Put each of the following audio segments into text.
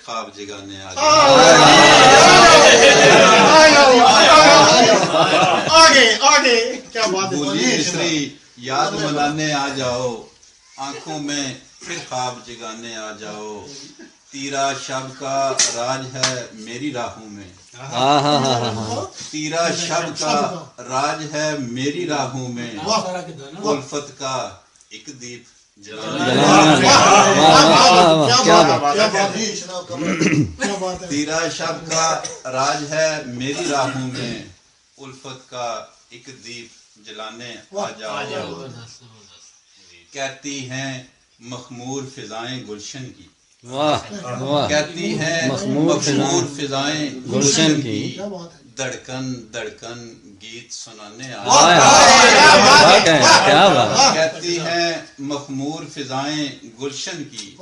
خواب جگانے آ آگے کیا بات ہے بولی مصری یاد منانے آ جاؤ آنکھوں میں پھر خواب جگانے آ جاؤ تیرا شب کا راج ہے میری راہوں میں تیرا شب کا راج ہے میری راہوں میں الفت کا ایک دیپ تیرا شب کا راج ہے میری راہوں میں الفت کا ایک دیپ جلانے آ جاؤ کہتی ہیں مخمور فضائیں گلشن کی کہتی ہیں مخمور فضائیں گلشن کی دھڑکن دھڑکن گیت سنانے کہتی ہیں مخمور فضائیں گلشن کی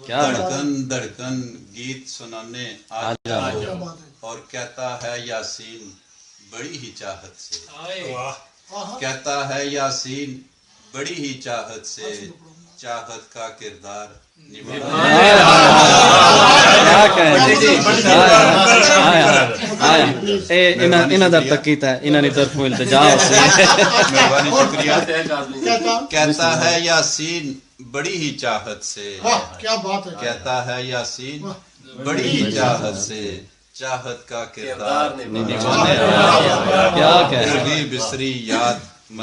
دھڑکن دھڑکن گیت سنانے آ جاؤ اور کہتا ہے یاسین بڑی ہی چاہت سے کہتا ہے یاسین بڑی ہی چاہت سے چاہت کا کردار انہاں در تک کیتا ہے انہاں نے طرف التجا مہربانی شکریہ کہتا ہے یاسین بڑی ہی چاہت سے کیا بات ہے کہتا ہے یاسین بڑی ہی چاہت سے چاہت کا کردار نبھانے آیا بسری یاد